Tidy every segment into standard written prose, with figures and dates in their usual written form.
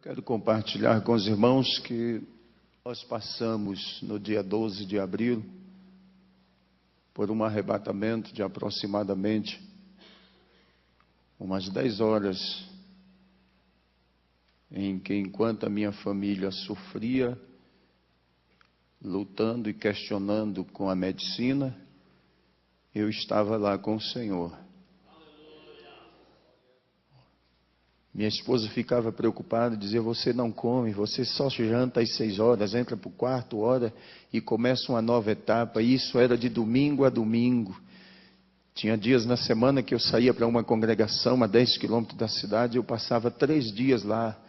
Quero compartilhar com os irmãos que nós passamos no dia 12 de abril por um arrebatamento de aproximadamente umas 10 horas, em que, enquanto a minha família sofria, lutando e questionando com a medicina, eu estava lá com o Senhor. Minha esposa ficava preocupada, dizia: você não come, você só janta às 6 horas, entra para o quarto, ora e começa uma nova etapa. E isso era de domingo a domingo. Tinha dias na semana que eu saía para uma congregação a 10 quilômetros da cidade, eu passava 3 dias lá,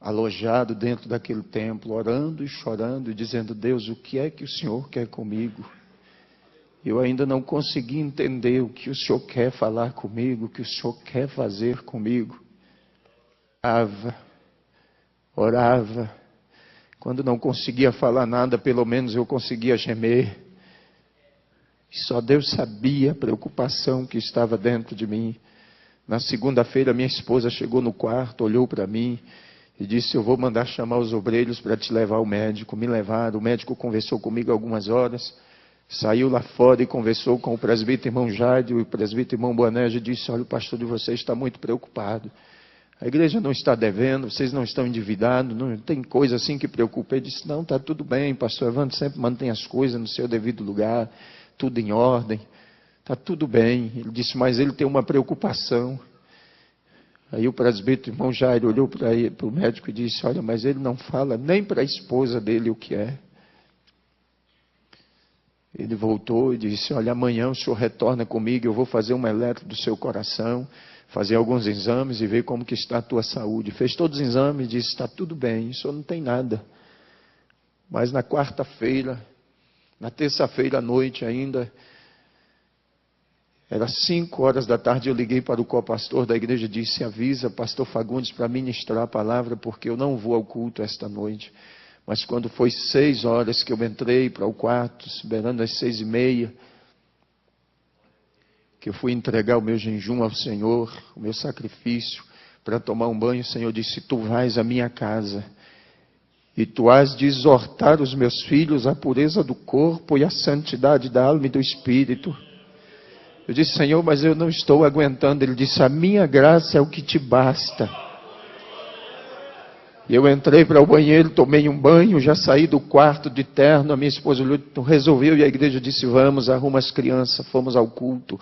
alojado dentro daquele templo, orando e chorando e dizendo: Deus, o que é que o Senhor quer comigo? Eu ainda não consegui entender o que o Senhor quer falar comigo, o que o Senhor quer fazer comigo. Orava, quando não conseguia falar nada, pelo menos eu conseguia gemer. E só Deus sabia a preocupação que estava dentro de mim. Na segunda-feira, minha esposa chegou no quarto, olhou para mim e disse: eu vou mandar chamar os obreiros para te levar ao médico. Me levaram, o médico conversou comigo algumas horas, saiu lá fora e conversou com o presbítero irmão Jádio, e o presbítero irmão Boanerges disse: olha, o pastor de vocês está muito preocupado. A igreja não está devendo, vocês não estão endividados, não tem coisa assim que preocupa. Ele disse: não, está tudo bem, pastor Evandro sempre mantém as coisas no seu devido lugar, tudo em ordem, está tudo bem. Ele disse: mas ele tem uma preocupação. Aí o presbítero irmão Jairo olhou para o médico e disse: olha, mas ele não fala nem para a esposa dele o que é. Ele voltou e disse: olha, amanhã o senhor retorna comigo, eu vou fazer um eletro do seu coração, fazer alguns exames e ver como que está a tua saúde. Fez todos os exames e disse: está tudo bem, isso não tem nada. Mas na quarta-feira, na terça-feira à noite ainda, era 5 horas da tarde, eu liguei para o copastor da igreja e disse: avisa pastor Fagundes para ministrar a palavra, porque eu não vou ao culto esta noite. Mas quando foi 6 horas que eu entrei para o quarto, beirando às 6:30, que eu fui entregar o meu jejum ao Senhor, o meu sacrifício, para tomar um banho, o Senhor disse: tu vais à minha casa, e tu has de exortar os meus filhos à pureza do corpo e à santidade da alma e do espírito. Eu disse: Senhor, mas eu não estou aguentando. Ele disse: a minha graça é o que te basta. E eu entrei para o banheiro, tomei um banho, já saí do quarto de terno, a minha esposa resolveu e a igreja disse: vamos, arruma as crianças, fomos ao culto.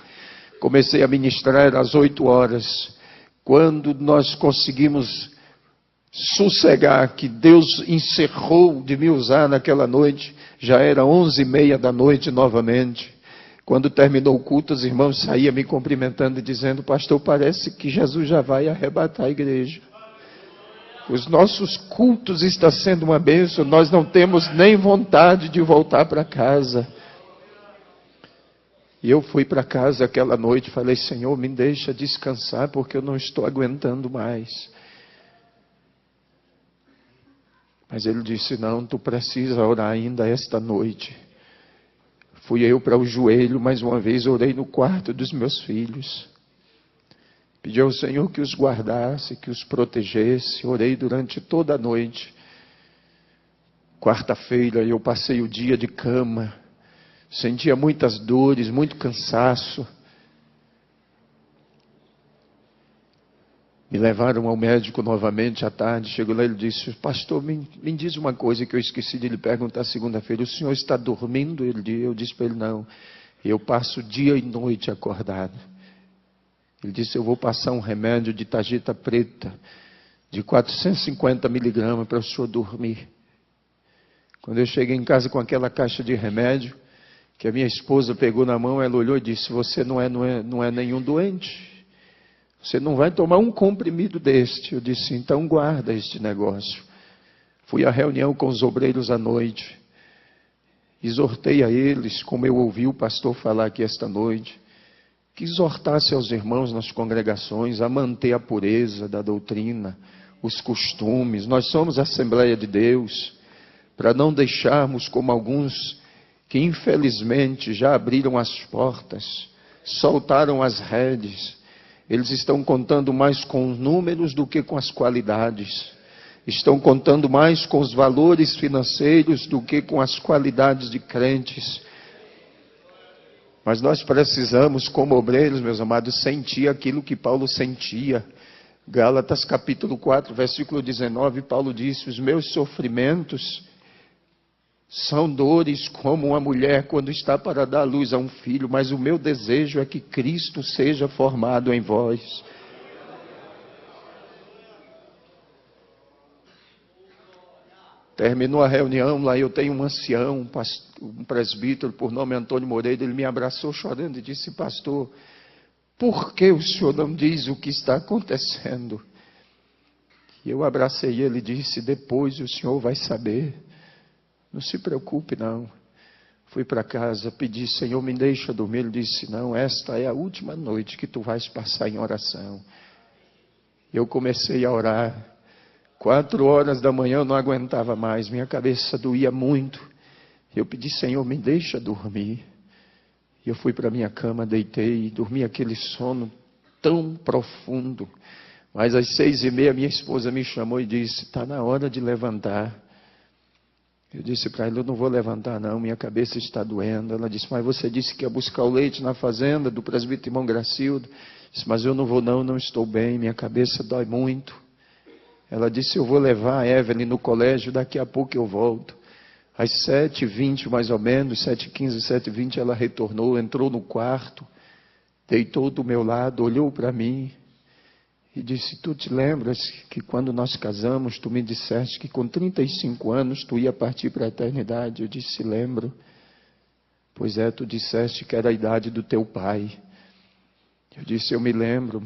Comecei a ministrar às 8 horas. Quando nós conseguimos sossegar, que Deus encerrou de me usar naquela noite, já era 11:30 da noite novamente. Quando terminou o culto, os irmãos saíam me cumprimentando e dizendo: pastor, parece que Jesus já vai arrebatar a igreja. Os nossos cultos estão sendo uma bênção, nós não temos nem vontade de voltar para casa. E eu fui para casa aquela noite e falei: Senhor, me deixa descansar, porque eu não estou aguentando mais. Mas ele disse: não, tu precisa orar ainda esta noite. Fui eu para o joelho, mais uma vez orei no quarto dos meus filhos. Pedi ao Senhor que os guardasse, que os protegesse. Orei durante toda a noite. Quarta-feira eu passei o dia de cama. Sentia muitas dores, muito cansaço. Me levaram ao médico novamente à tarde. Chegou lá e ele disse: pastor, me diz uma coisa que eu esqueci de lhe perguntar segunda-feira. O senhor está dormindo? Eu disse para ele: não. Eu passo dia e noite acordado. Ele disse: eu vou passar um remédio de tarjeta preta, de 450 miligramas para o senhor dormir. Quando eu cheguei em casa com aquela caixa de remédio, que a minha esposa pegou na mão, ela olhou e disse: você não é nenhum doente. Você não vai tomar um comprimido deste. Eu disse: então guarda este negócio. Fui à reunião com os obreiros à noite. Exortei a eles, como eu ouvi o pastor falar aqui esta noite, que exortasse aos irmãos nas congregações a manter a pureza da doutrina, os costumes. Nós somos a Assembleia de Deus, para não deixarmos como alguns que infelizmente já abriram as portas, soltaram as redes. Eles estão contando mais com os números do que com as qualidades. estão contando mais com os valores financeiros do que com as qualidades de crentes. Mas nós precisamos, como obreiros, meus amados, sentir aquilo que Paulo sentia. Gálatas capítulo 4, versículo 19, Paulo disse: os meus sofrimentos são dores como uma mulher quando está para dar luz a um filho, mas o meu desejo é que Cristo seja formado em vós. Terminou a reunião, lá eu tenho um ancião, um presbítero por nome Antônio Moreira, ele me abraçou chorando e disse: pastor, por que o senhor não diz o que está acontecendo? E eu abracei ele e disse: depois o senhor vai saber, não se preocupe não. Fui para casa, pedi: Senhor, me deixa dormir. Ele disse: não, esta é a última noite que tu vais passar em oração. Eu comecei a orar. 4 horas da manhã eu não aguentava mais, minha cabeça doía muito. Eu pedi: Senhor, me deixa dormir. E eu fui para minha cama, deitei, dormi aquele sono tão profundo. Mas às 6h30 minha esposa me chamou e disse: está na hora de levantar. Eu disse para ela: eu não vou levantar não, minha cabeça está doendo. Ela disse: mas você disse que ia buscar o leite na fazenda do presbítero irmão Gracildo. Eu disse: mas eu não vou não estou bem, minha cabeça dói muito. Ela disse: eu vou levar a Evelyn no colégio, daqui a pouco eu volto. Às 7h20 mais ou menos, 7h15, 7h20, ela retornou, entrou no quarto, deitou do meu lado, olhou para mim e disse: tu te lembras que quando nós casamos, tu me disseste que com 35 anos tu ia partir para a eternidade? Eu disse: lembro. Pois é, tu disseste que era a idade do teu pai. Eu disse: eu me lembro.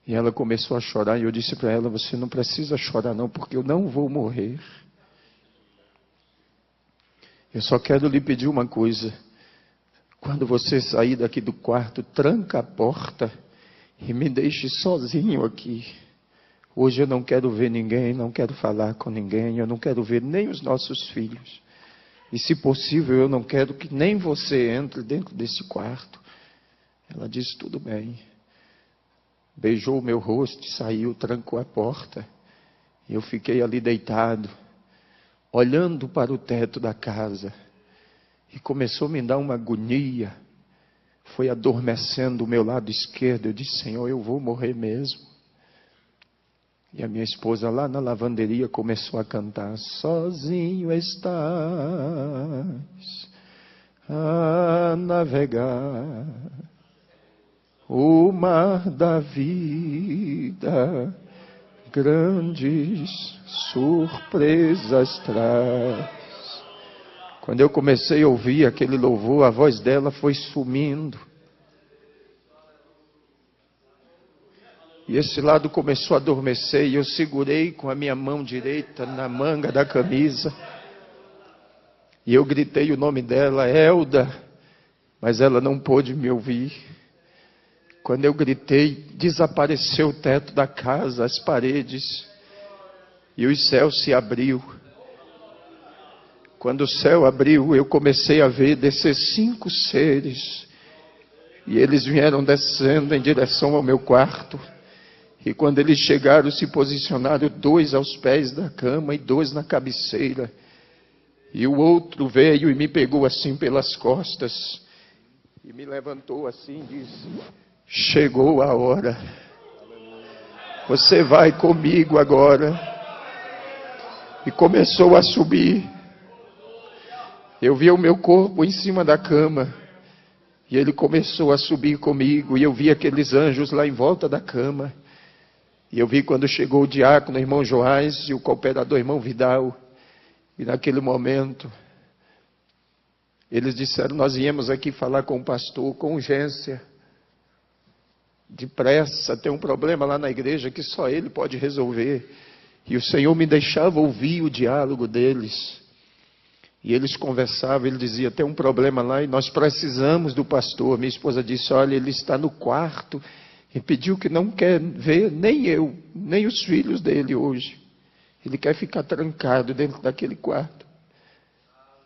E ela começou a chorar, e eu disse para ela: você não precisa chorar não, porque eu não vou morrer. Eu só quero lhe pedir uma coisa: quando você sair daqui do quarto, tranca a porta e me deixe sozinho aqui. Hoje eu não quero ver ninguém, não quero falar com ninguém, eu não quero ver nem os nossos filhos. E se possível, eu não quero que nem você entre dentro desse quarto. Ela disse: tudo bem. Beijou o meu rosto e saiu, trancou a porta. E eu fiquei ali deitado, olhando para o teto da casa. E começou a me dar uma agonia. Foi adormecendo o meu lado esquerdo. Eu disse: Senhor, eu vou morrer mesmo. E a minha esposa lá na lavanderia começou a cantar: sozinho estás a navegar o mar da vida, grandes surpresas traz. Quando eu comecei a ouvir aquele louvor, a voz dela foi sumindo. E esse lado começou a adormecer, e eu segurei com a minha mão direita na manga da camisa. E eu gritei o nome dela: Elda, mas ela não pôde me ouvir. Quando eu gritei, desapareceu o teto da casa, as paredes, e o céu se abriu. Quando o céu abriu, eu comecei a ver descer 5 seres, e eles vieram descendo em direção ao meu quarto. E quando eles chegaram, se posicionaram 2 aos pés da cama e 2 na cabeceira. E o outro veio e me pegou assim pelas costas, e me levantou assim e disse: chegou a hora. Você vai comigo agora. E começou a subir. Eu vi o meu corpo em cima da cama. E ele começou a subir comigo. E eu vi aqueles anjos lá em volta da cama. E eu vi quando chegou o diácono, o irmão Joás, e o cooperador, irmão Vidal. E naquele momento, eles disseram: nós viemos aqui falar com o pastor com urgência. Depressa, tem um problema lá na igreja que só ele pode resolver. E o Senhor me deixava ouvir o diálogo deles. E eles conversavam, ele dizia: tem um problema lá e nós precisamos do pastor. Minha esposa disse: olha, ele está no quarto e pediu que não quer ver nem eu, nem os filhos dele hoje. Ele quer ficar trancado dentro daquele quarto.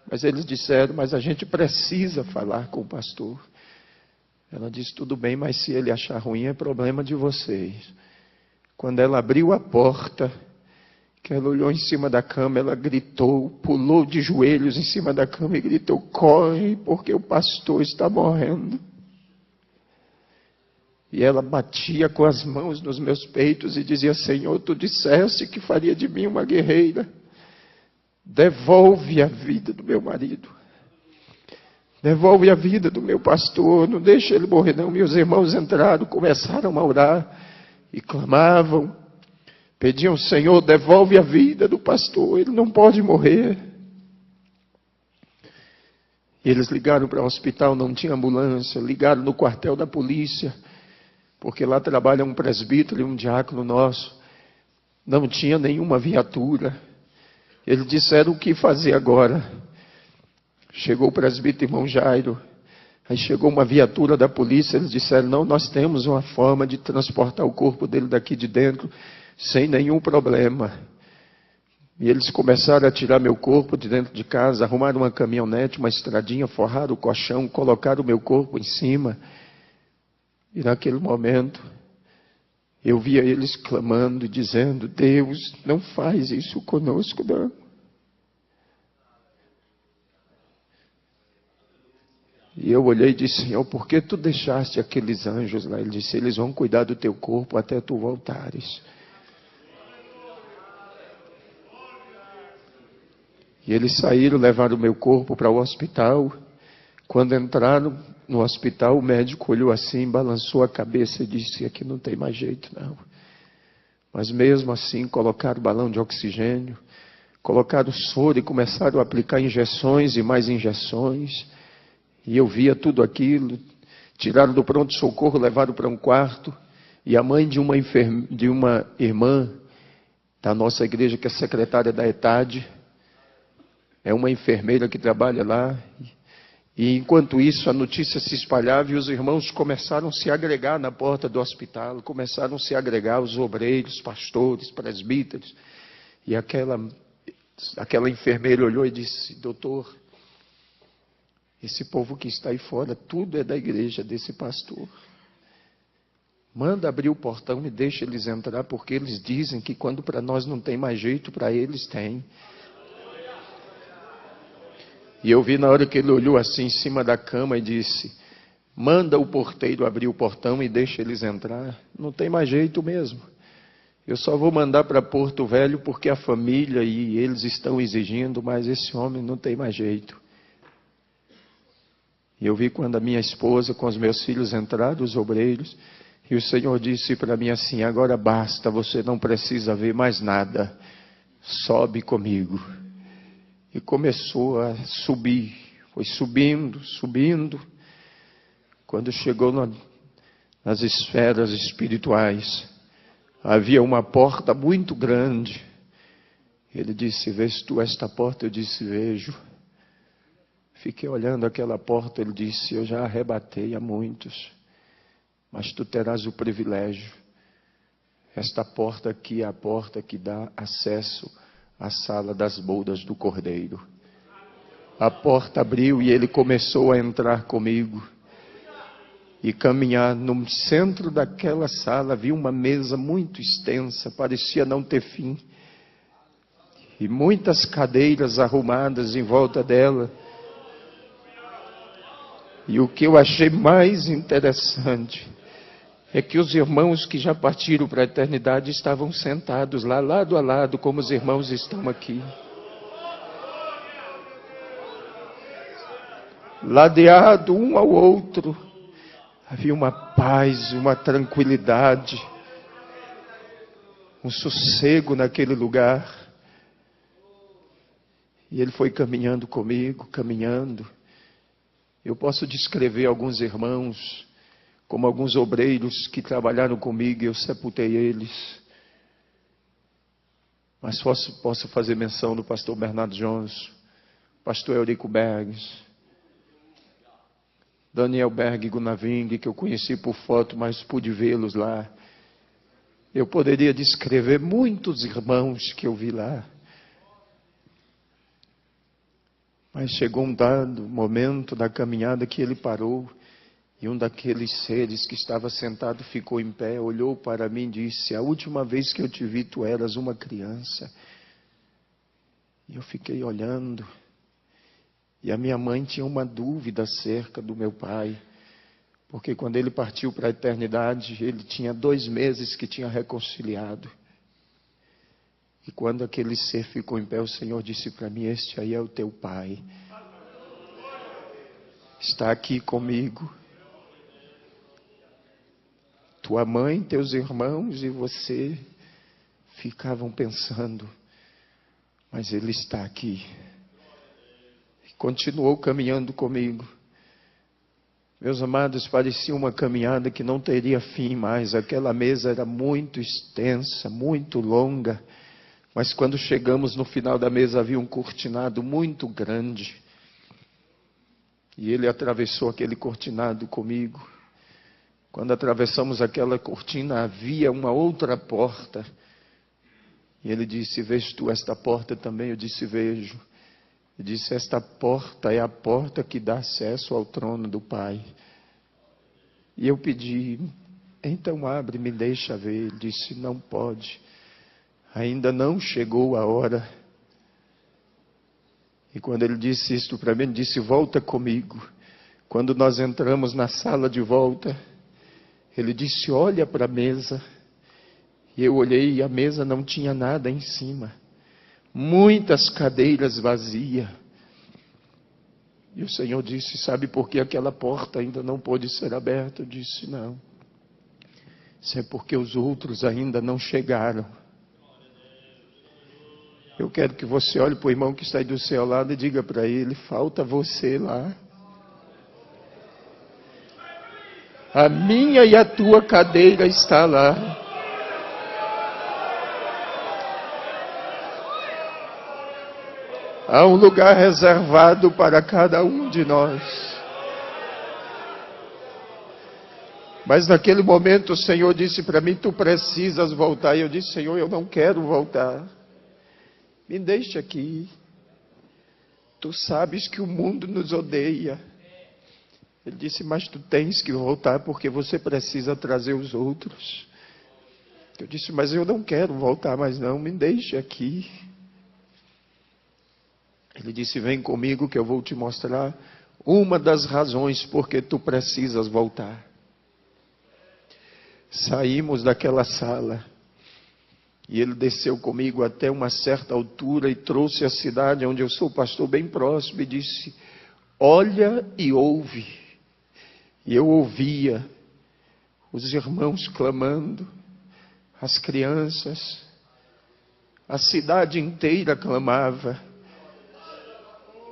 Mas eles disseram: mas a gente precisa falar com o pastor. Ela disse: tudo bem, mas se ele achar ruim é problema de vocês. Quando ela abriu a porta, que ela olhou em cima da cama, ela gritou, pulou de joelhos em cima da cama e gritou: corre, porque o pastor está morrendo. E ela batia com as mãos nos meus peitos e dizia: Senhor, tu disseste que faria de mim uma guerreira. Devolve a vida do meu marido. Devolve a vida do meu pastor. Não deixa ele morrer não. Meus irmãos entraram, começaram a orar e clamavam. Pediam: Senhor, devolve a vida do pastor. Ele não pode morrer. E eles ligaram para o hospital, não tinha ambulância. Ligaram no quartel da polícia, porque lá trabalha um presbítero e um diácono nosso. Não tinha nenhuma viatura. Eles disseram: o que fazer agora? Chegou o presbítero irmão Jairo. Aí chegou uma viatura da polícia. Eles disseram: não, nós temos uma forma de transportar o corpo dele daqui de dentro sem nenhum problema. E eles começaram a tirar meu corpo de dentro de casa, arrumaram uma caminhonete, uma estradinha, forraram o colchão, colocaram o meu corpo em cima. E naquele momento, eu via eles clamando e dizendo: Deus, não faz isso conosco, não. E eu olhei e disse: Senhor, por que tu deixaste aqueles anjos lá? Ele disse: eles vão cuidar do teu corpo até tu voltares. E eles saíram, levaram o meu corpo para o hospital. Quando entraram no hospital, o médico olhou assim, balançou a cabeça e disse: aqui não tem mais jeito não. Mas mesmo assim colocaram balão de oxigênio, colocaram soro e começaram a aplicar injeções e mais injeções. E eu via tudo aquilo. Tiraram do pronto-socorro, levaram para um quarto. E a mãe de uma irmã da nossa igreja, que é secretária da ETAD, é uma enfermeira que trabalha lá. E enquanto isso, a notícia se espalhava e os irmãos começaram a se agregar na porta do hospital. Começaram a se agregar os obreiros, pastores, presbíteros. E aquela enfermeira olhou e disse: doutor, esse povo que está aí fora, tudo é da igreja desse pastor. Manda abrir o portão e deixa eles entrar, porque eles dizem que quando para nós não tem mais jeito, para eles tem. E eu vi na hora que ele olhou assim em cima da cama e disse: manda o porteiro abrir o portão e deixa eles entrar. Não tem mais jeito mesmo. Eu só vou mandar para Porto Velho porque a família e eles estão exigindo, mas esse homem não tem mais jeito. E eu vi quando a minha esposa com os meus filhos entraram, os obreiros, e o Senhor disse para mim assim: agora basta, você não precisa ver mais nada, sobe comigo. E começou a subir, foi subindo, subindo. Quando chegou nas esferas espirituais, havia uma porta muito grande. Ele disse: vês tu esta porta? Eu disse: vejo. Fiquei olhando aquela porta. Ele disse: eu já arrebatei a muitos, mas tu terás o privilégio. Esta porta aqui é a porta que dá acesso à sala das bodas do Cordeiro. A porta abriu e ele começou a entrar comigo e caminhar. No centro daquela sala havia uma mesa muito extensa, parecia não ter fim, e muitas cadeiras arrumadas em volta dela. E o que eu achei mais interessante é que os irmãos que já partiram para a eternidade estavam sentados lá, lado a lado, como os irmãos estão aqui. Ladeado um ao outro, havia uma paz, uma tranquilidade, um sossego naquele lugar. E ele foi caminhando comigo, caminhando. Eu posso descrever alguns irmãos, como alguns obreiros que trabalharam comigo, e eu sepultei eles. Mas posso fazer menção do pastor Bernardo Jones, pastor Eurico Bergs, Daniel Berg Gunaving, que eu conheci por foto, mas pude vê-los lá. Eu poderia descrever muitos irmãos que eu vi lá. Mas chegou um dado momento da caminhada que ele parou, e um daqueles seres que estava sentado ficou em pé, olhou para mim e disse: a última vez que eu te vi, tu eras uma criança. E eu fiquei olhando. E a minha mãe tinha uma dúvida acerca do meu pai. Porque quando ele partiu para a eternidade, ele tinha 2 meses que tinha reconciliado. E quando aquele ser ficou em pé, o Senhor disse para mim: este aí é o teu pai. Está aqui comigo. Tua mãe, teus irmãos e você ficavam pensando, mas ele está aqui. E continuou caminhando comigo. Meus amados, parecia uma caminhada que não teria fim mais. Aquela mesa era muito extensa, muito longa. Mas quando chegamos no final da mesa, havia um cortinado muito grande. E ele atravessou aquele cortinado comigo. Quando atravessamos aquela cortina, havia uma outra porta. E ele disse: vês tu esta porta também? Eu disse: vejo. Ele disse: esta porta é a porta que dá acesso ao trono do Pai. E eu pedi: então abre, me deixa ver. Ele disse: não pode. Ainda não chegou a hora. E quando ele disse isto para mim, ele disse: volta comigo. Quando nós entramos na sala de volta, ele disse: olha para a mesa. E eu olhei e a mesa não tinha nada em cima. Muitas cadeiras vazias. E o Senhor disse: sabe por que aquela porta ainda não pôde ser aberta? Eu disse: não. Isso é porque os outros ainda não chegaram. Eu quero que você olhe para o irmão que está aí do seu lado e diga para ele: falta você lá. A minha e a tua cadeira está lá. Há um lugar reservado para cada um de nós. Mas naquele momento o Senhor disse para mim: tu precisas voltar. E eu disse: Senhor, eu não quero voltar. Me deixe aqui. Tu sabes que o mundo nos odeia. Ele disse: mas tu tens que voltar porque você precisa trazer os outros. Eu disse: mas eu não quero voltar mais não, me deixe aqui. Ele disse: vem comigo que eu vou te mostrar uma das razões porque tu precisas voltar. Saímos daquela sala e ele desceu comigo até uma certa altura e trouxe a cidade onde eu sou pastor bem próximo e disse: olha e ouve. E eu ouvia os irmãos clamando, as crianças, a cidade inteira clamava.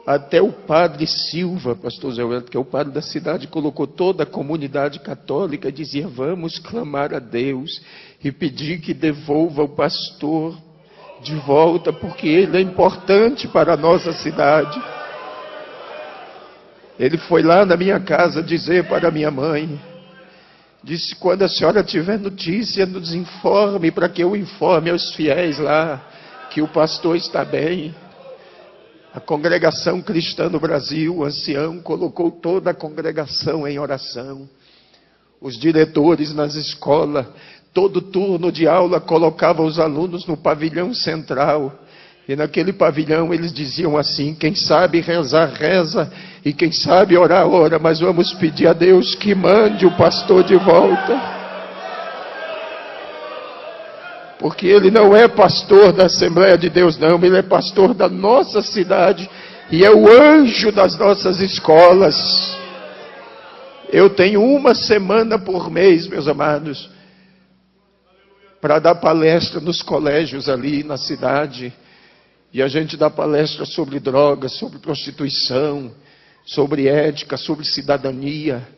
Até o padre Silva, pastor Zé Wellington, que é o padre da cidade, colocou toda a comunidade católica e dizia: vamos clamar a Deus e pedir que devolva o pastor de volta, porque ele é importante para a nossa cidade. Ele foi lá na minha casa dizer para a minha mãe, disse: quando a senhora tiver notícia, nos informe, para que eu informe aos fiéis lá, que o pastor está bem. A congregação cristã no Brasil, o ancião, colocou toda a congregação em oração. Os diretores nas escolas, todo turno de aula, colocavam os alunos no pavilhão central. E naquele pavilhão eles diziam assim: quem sabe rezar, reza, e quem sabe orar, ora, mas vamos pedir a Deus que mande o pastor de volta. Porque ele não é pastor da Assembleia de Deus, não. Ele é pastor da nossa cidade e é o anjo das nossas escolas. Eu tenho uma semana por mês, meus amados, para dar palestra nos colégios ali na cidade. E a gente dá palestra sobre drogas, sobre prostituição, sobre ética, sobre cidadania.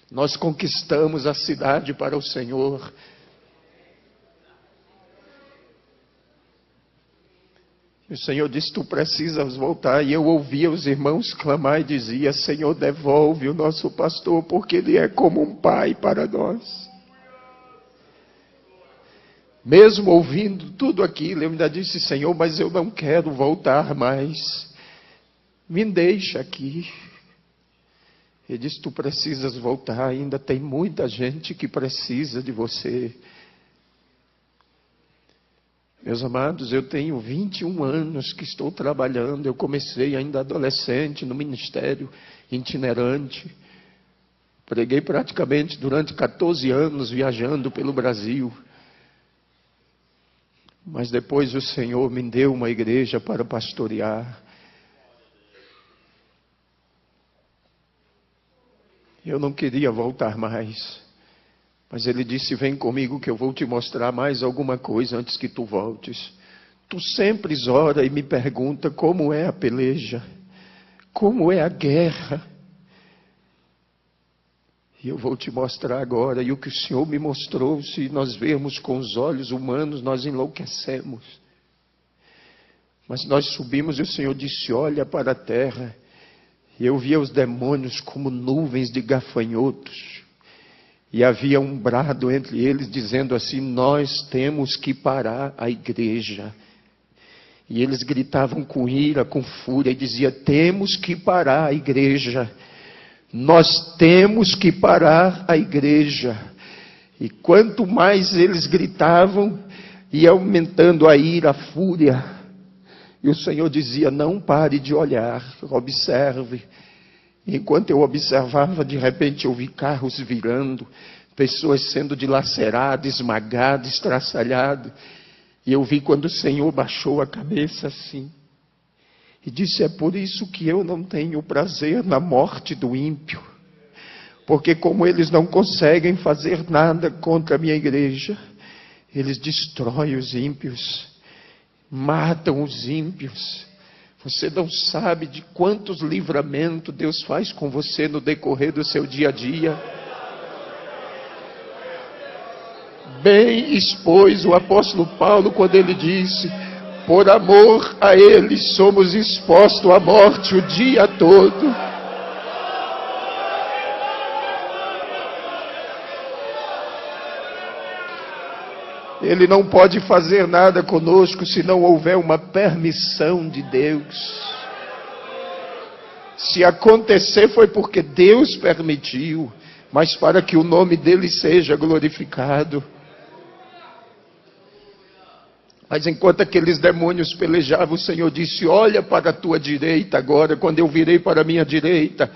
Nós conquistamos a cidade para o Senhor. O Senhor disse: tu precisas voltar. E eu ouvia os irmãos clamar e dizia: Senhor, devolve o nosso pastor, porque ele é como um pai para nós. Mesmo ouvindo tudo aquilo, eu ainda disse: Senhor, mas eu não quero voltar mais. Me deixa aqui. Ele disse: tu precisas voltar, ainda tem muita gente que precisa de você. Meus amados, eu tenho 21 anos que estou trabalhando. Eu comecei ainda adolescente no ministério itinerante. Preguei praticamente durante 14 anos viajando pelo Brasil. Mas depois o Senhor me deu uma igreja para pastorear. Eu não queria voltar mais. Mas Ele disse, vem comigo que eu vou te mostrar mais alguma coisa antes que tu voltes. Tu sempre ora e me pergunta como é a peleja, como é a guerra. E eu vou te mostrar agora. E o que o Senhor me mostrou, se nós vermos com os olhos humanos, nós enlouquecemos. Mas nós subimos e o Senhor disse, olha para a terra. E eu via os demônios como nuvens de gafanhotos. E havia um brado entre eles dizendo assim, nós temos que parar a igreja. E eles gritavam com ira, com fúria, e diziam, temos que parar a igreja. Nós temos que parar a igreja. E quanto mais eles gritavam, ia aumentando a ira, a fúria. E o Senhor dizia, não pare de olhar, observe. Enquanto eu observava, de repente eu vi carros virando, pessoas sendo dilaceradas, esmagadas, estraçalhadas. E eu vi quando o Senhor baixou a cabeça assim. E disse, é por isso que eu não tenho prazer na morte do ímpio. Porque como eles não conseguem fazer nada contra a minha igreja, eles destroem os ímpios, matam os ímpios. Você não sabe de quantos livramentos Deus faz com você no decorrer do seu dia a dia. Bem expôs o apóstolo Paulo quando ele disse, por amor a ele somos expostos à morte o dia todo. Ele não pode fazer nada conosco se não houver uma permissão de Deus. Se acontecer foi porque Deus permitiu, mas para que o nome dele seja glorificado. Mas enquanto aqueles demônios pelejavam, o Senhor disse, olha para a tua direita agora. Quando eu virei para a minha direita,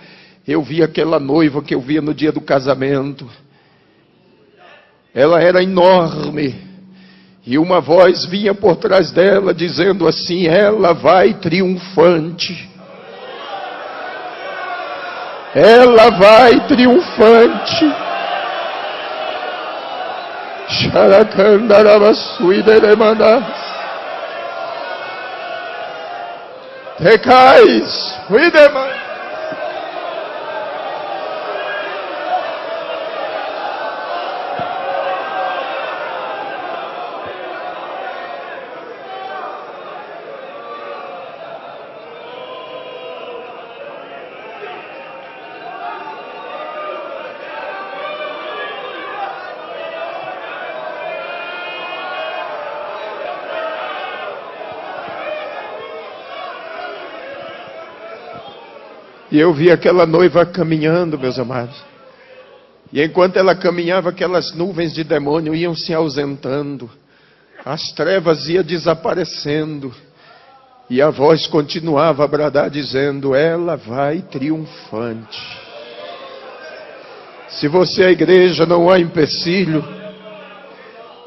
eu vi aquela noiva que eu via no dia do casamento. Ela era enorme. E uma voz vinha por trás dela, dizendo assim, ela vai triunfante. Ela vai triunfante. Xaracandarabassuideremandas. Recais, uidemandas. E eu vi aquela noiva caminhando, meus amados. E enquanto ela caminhava, aquelas nuvens de demônio iam se ausentando. As trevas iam desaparecendo. E a voz continuava a bradar, dizendo, ela vai triunfante. Se você é a igreja, não há empecilho.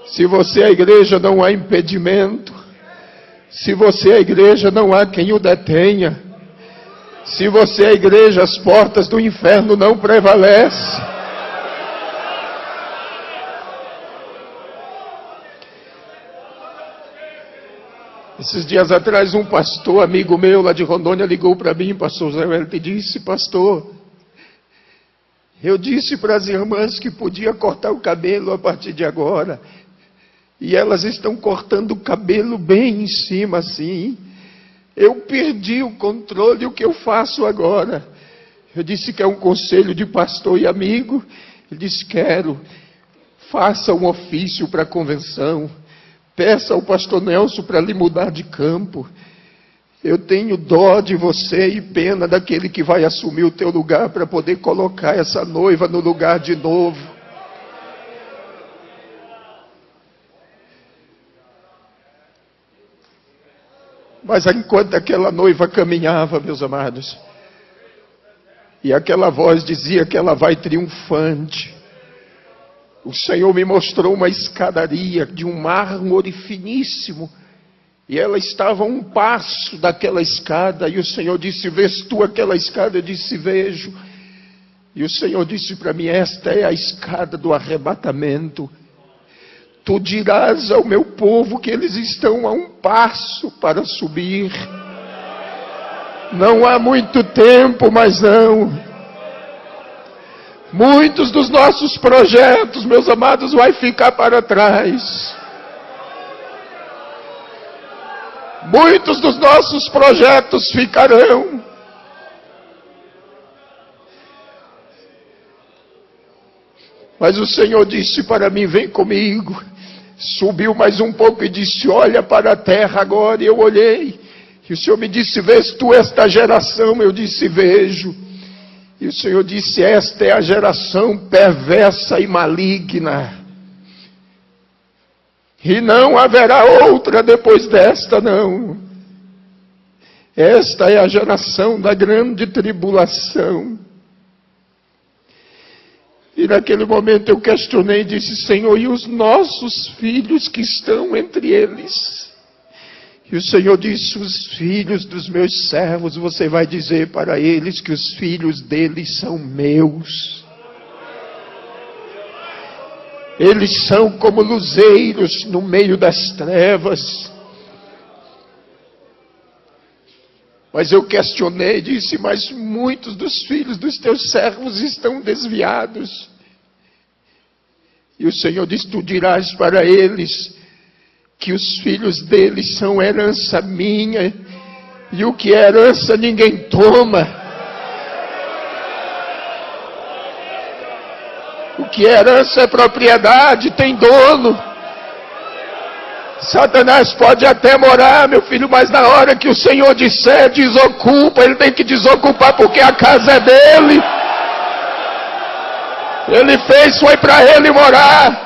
Se você é a igreja, não há impedimento. Se você é a igreja, não há quem o detenha. Se você é a igreja, as portas do inferno não prevalecem. Esses dias atrás, um pastor, amigo meu lá de Rondônia, ligou para mim, pastor Zé Wellington, e disse, pastor, eu disse para as irmãs que podia cortar o cabelo a partir de agora. E elas estão cortando o cabelo bem em cima assim. Eu perdi o controle, o que eu faço agora? Eu disse que é um conselho de pastor e amigo. Ele disse, quero. Faça um ofício para a convenção. Peça ao pastor Nelson para lhe mudar de campo. Eu tenho dó de você e pena daquele que vai assumir o teu lugar para poder colocar essa noiva no lugar de novo. Mas enquanto aquela noiva caminhava, meus amados, e aquela voz dizia que ela vai triunfante, o Senhor me mostrou uma escadaria de um mármore finíssimo, e ela estava a um passo daquela escada, e o Senhor disse: vês tu aquela escada? Eu disse: vejo. E o Senhor disse para mim: esta é a escada do arrebatamento. Tu dirás ao meu povo que eles estão a um passo para subir. Não há muito tempo, mas não. Muitos dos nossos projetos, meus amados, vai ficar para trás. Muitos dos nossos projetos ficarão. Mas o Senhor disse para mim: vem comigo. Subiu mais um pouco e disse: olha para a terra agora. E eu olhei. E o Senhor me disse: vês tu esta geração? Eu disse: vejo. E o Senhor disse: esta é a geração perversa e maligna. E não haverá outra depois desta, não. Esta é a geração da grande tribulação. E naquele momento eu questionei e disse: Senhor, e os nossos filhos que estão entre eles? E o Senhor disse: os filhos dos meus servos, você vai dizer para eles que os filhos deles são meus. Eles são como luzeiros no meio das trevas. Mas eu questionei e disse: mas muitos dos filhos dos teus servos estão desviados. E o Senhor disse: tu dirás para eles que os filhos deles são herança minha, e o que é herança ninguém toma. O que é herança é propriedade, tem dono. Satanás pode até morar, meu filho, mas na hora que o Senhor disser desocupa, ele tem que desocupar, porque a casa é dele. Ele fez, foi para ele morar.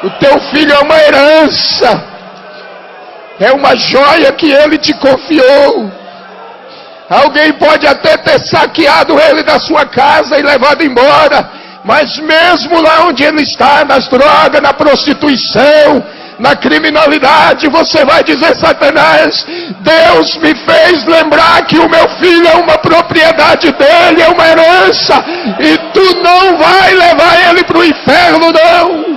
O teu filho é uma herança, é uma joia que ele te confiou. Alguém pode até ter saqueado ele da sua casa e levado embora, mas mesmo lá onde ele está, nas drogas, na prostituição, na criminalidade, você vai dizer: Satanás, Deus me fez lembrar que o meu filho é uma propriedade dele, é uma herança, e tu não vai levar ele para o inferno, não.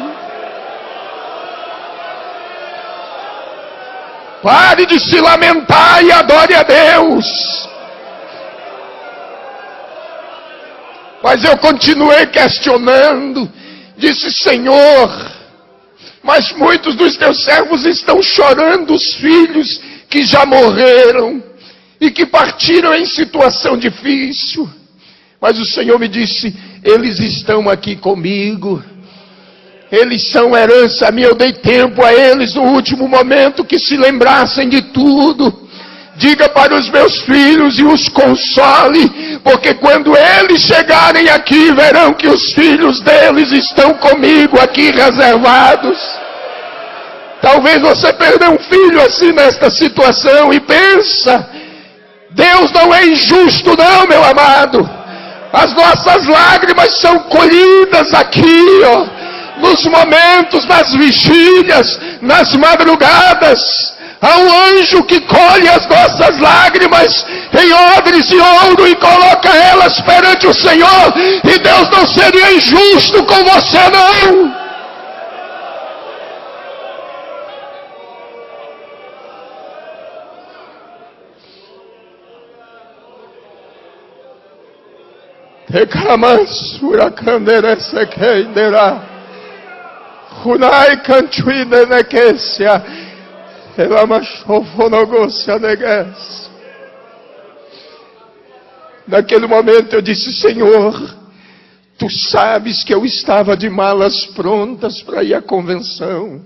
Pare de se lamentar e adore a Deus. Mas eu continuei questionando. Disse: Senhor, mas muitos dos teus servos estão chorando os filhos que já morreram e que partiram em situação difícil. Mas o Senhor me disse: eles estão aqui comigo. Eles são herança minha. Eu dei tempo a eles no último momento que se lembrassem de tudo. Diga para os meus filhos e os console, porque quando eles chegarem aqui, verão que os filhos deles estão comigo aqui reservados. Talvez você perdeu um filho assim nesta situação e pensa: Deus não é injusto não, meu amado. As nossas lágrimas são colhidas aqui, nos momentos, nas vigílias, nas madrugadas. Há um anjo que colhe as nossas lágrimas em odres de ouro e coloca elas perante o Senhor. E Deus não seria injusto com você, não. Tekamansura kanderese keindera. Hunai kanchuine nekesia. Naquele momento eu disse: Senhor, tu sabes que eu estava de malas prontas para ir à convenção.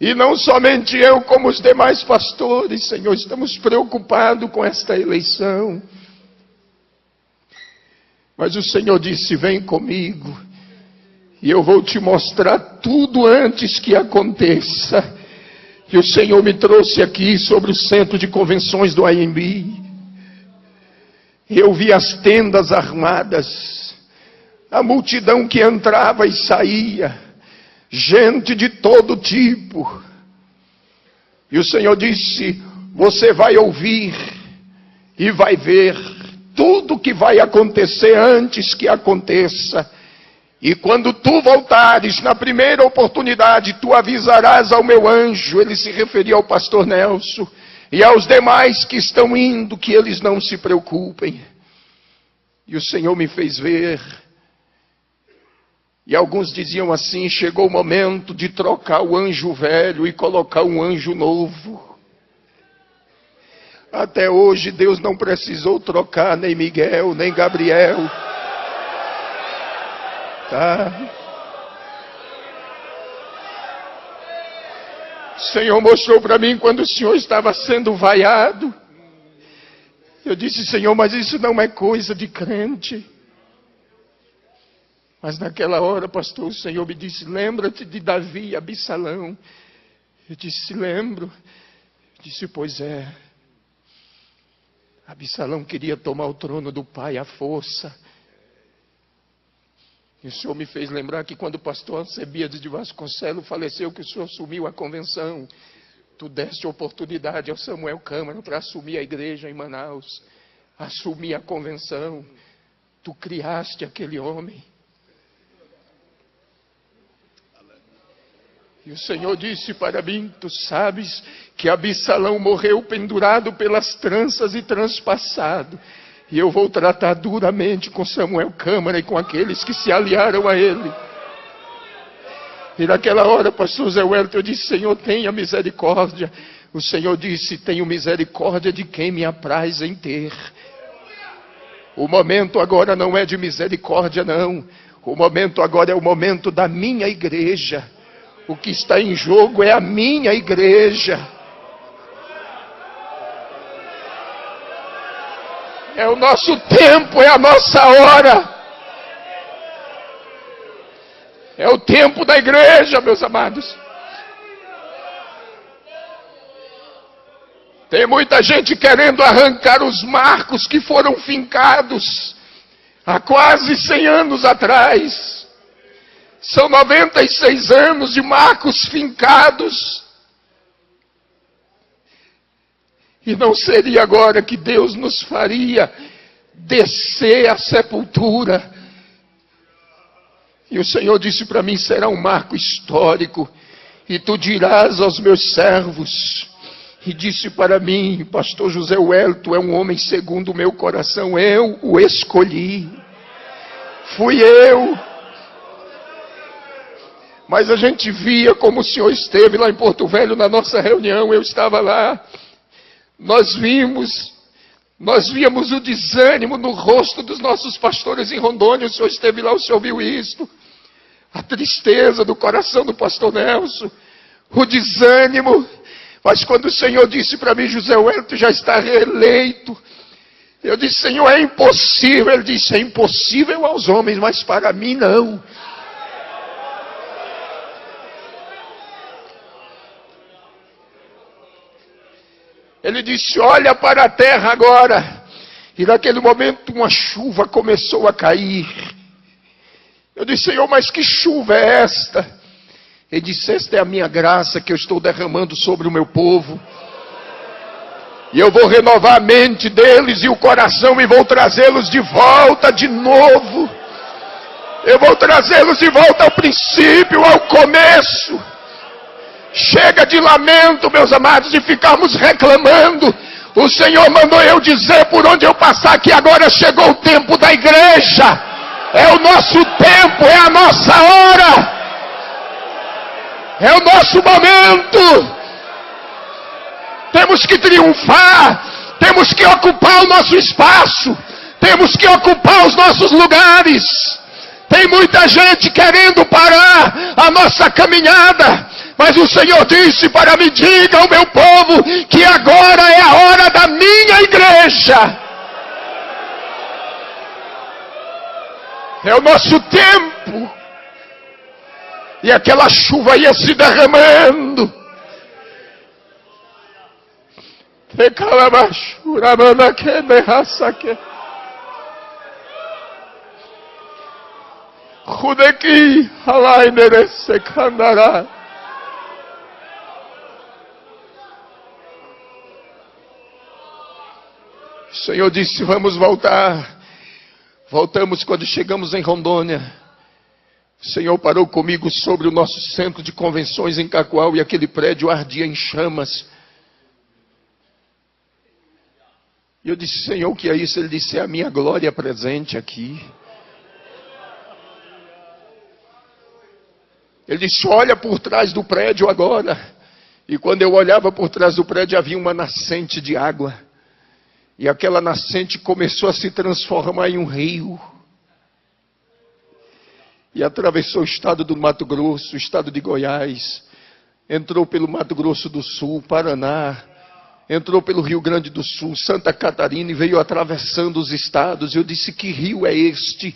E não somente eu, como os demais pastores, Senhor, estamos preocupados com esta eleição. Mas o Senhor disse: vem comigo. E eu vou te mostrar tudo antes que aconteça. E o Senhor me trouxe aqui sobre o centro de convenções do AMB. Eu vi as tendas armadas, a multidão que entrava e saía, gente de todo tipo. E o Senhor disse: você vai ouvir e vai ver tudo que vai acontecer antes que aconteça. E quando tu voltares, na primeira oportunidade, tu avisarás ao meu anjo. Ele se referia ao pastor Nelson e aos demais que estão indo, que eles não se preocupem. E o Senhor me fez ver. E alguns diziam assim: chegou o momento de trocar o anjo velho e colocar um anjo novo. Até hoje Deus não precisou trocar nem Miguel, nem Gabriel. Tá? O Senhor mostrou para mim quando o Senhor estava sendo vaiado. Eu disse: Senhor, mas isso não é coisa de crente. Mas naquela hora, pastor, o Senhor me disse: lembra-te de Davi e Absalão. Eu disse: lembro. Eu disse: pois é. Absalão queria tomar o trono do pai à força. E o Senhor me fez lembrar que quando o pastor Alcebiades de Vasconcelos faleceu, que o Senhor assumiu a convenção, tu deste oportunidade ao Samuel Câmara para assumir a igreja em Manaus, assumir a convenção. Tu criaste aquele homem. E o Senhor disse para mim: tu sabes que Absalão morreu pendurado pelas tranças e transpassado. E eu vou tratar duramente com Samuel Câmara e com aqueles que se aliaram a ele. E naquela hora, pastor Zé Wellington, eu disse: Senhor, tenha misericórdia. O Senhor disse: tenho misericórdia de quem me apraz em ter. O momento agora não é de misericórdia, não. O momento agora é o momento da minha igreja. O que está em jogo é a minha igreja. É o nosso tempo, é a nossa hora. É o tempo da igreja, meus amados. Tem muita gente querendo arrancar os marcos que foram fincados há quase 100 anos atrás. São 96 anos de marcos fincados. E não seria agora que Deus nos faria descer à sepultura. E o Senhor disse para mim: será um marco histórico. E tu dirás aos meus servos. E disse para mim: pastor José Wellington é um homem segundo o meu coração. Eu o escolhi. Fui eu. Mas a gente via como o senhor esteve lá em Porto Velho na nossa reunião. Eu estava lá. Nós víamos o desânimo no rosto dos nossos pastores em Rondônia. O senhor esteve lá, o senhor viu isso. A tristeza do coração do pastor Nelson. O desânimo. Mas quando o Senhor disse para mim: José Wellington já está reeleito. Eu disse: Senhor, é impossível. Ele disse: é impossível aos homens, mas para mim não. Ele disse: olha para a terra agora. E naquele momento uma chuva começou a cair. Eu disse: Senhor, mas que chuva é esta? Ele disse: esta é a minha graça que eu estou derramando sobre o meu povo. E eu vou renovar a mente deles e o coração e vou trazê-los de volta de novo. Eu vou trazê-los de volta ao princípio, ao começo. Chega de lamento, meus amados, de ficarmos reclamando. O Senhor mandou eu dizer por onde eu passar que agora chegou o tempo da igreja. É o nosso tempo, é a nossa hora. É o nosso momento. Temos que triunfar. Temos que ocupar o nosso espaço. Temos que ocupar os nossos lugares. Tem muita gente querendo parar a nossa caminhada. Mas o Senhor disse para mim: diga ao meu povo que agora é a hora da minha igreja. É o nosso tempo. E aquela chuva ia se derramando. Rudeki halainere kandará. O Senhor disse: vamos voltar. Voltamos quando chegamos em Rondônia. O Senhor parou comigo sobre o nosso centro de convenções em Cacoal e aquele prédio ardia em chamas. E eu disse: Senhor, o que é isso? Ele disse: é a minha glória presente aqui. Ele disse: olha por trás do prédio agora. E quando eu olhava por trás do prédio havia uma nascente de água. E aquela nascente começou a se transformar em um rio. E atravessou o estado do Mato Grosso, o estado de Goiás. Entrou pelo Mato Grosso do Sul, Paraná. Entrou pelo Rio Grande do Sul, Santa Catarina e veio atravessando os estados. Eu disse: que rio é este?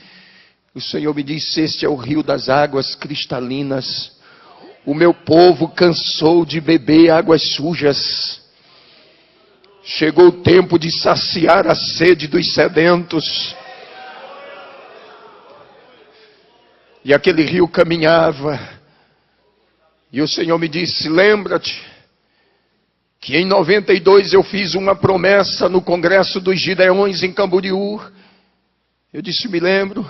O Senhor me disse: este é o rio das águas cristalinas. O meu povo cansou de beber águas sujas. Chegou o tempo de saciar a sede dos sedentos. E aquele rio caminhava. E o Senhor me disse: lembra-te que em 92 eu fiz uma promessa no Congresso dos Gideões em Camboriú. Eu disse: me lembro.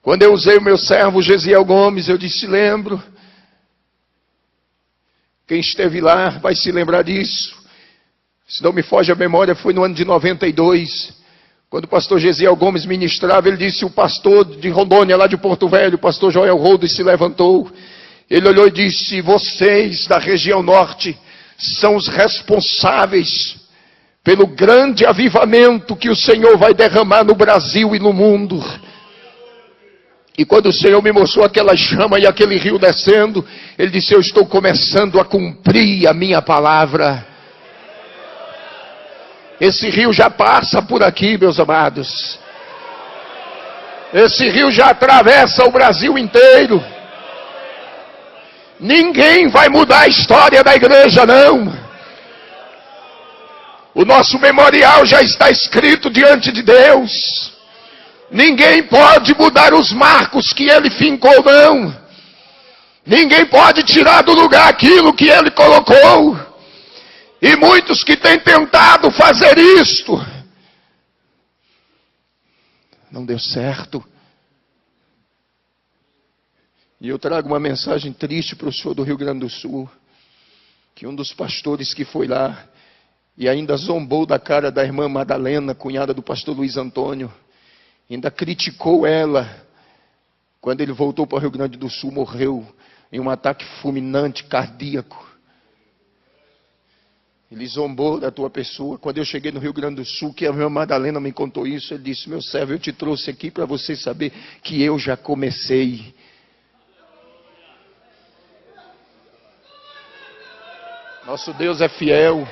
Quando eu usei o meu servo Gesiel Gomes, eu disse: lembro. Quem esteve lá vai se lembrar disso. Se não me foge a memória, foi no ano de 92. Quando o pastor Gesiel Gomes ministrava, ele disse: o pastor de Rondônia, lá de Porto Velho, o pastor Joel Rodos, se levantou. Ele olhou e disse: vocês da região norte são os responsáveis pelo grande avivamento que o Senhor vai derramar no Brasil e no mundo. E quando o Senhor me mostrou aquela chama e aquele rio descendo, Ele disse: eu estou começando a cumprir a minha palavra. Esse rio já passa por aqui, meus amados. Esse rio já atravessa o Brasil inteiro. Ninguém vai mudar a história da igreja, não. O nosso memorial já está escrito diante de Deus. Ninguém pode mudar os marcos que Ele fincou, não. Ninguém pode tirar do lugar aquilo que Ele colocou. E muitos que têm tentado fazer isto, não deu certo. E eu trago uma mensagem triste para o senhor do Rio Grande do Sul, que um dos pastores que foi lá, e ainda zombou da cara da irmã Madalena, cunhada do pastor Luiz Antônio, ainda criticou ela, quando ele voltou para o Rio Grande do Sul, morreu em um ataque fulminante, cardíaco. Ele zombou da tua pessoa. Quando eu cheguei no Rio Grande do Sul, que a minha Madalena me contou isso, ele disse: meu servo, eu te trouxe aqui para você saber que eu já comecei. Nosso Deus é fiel.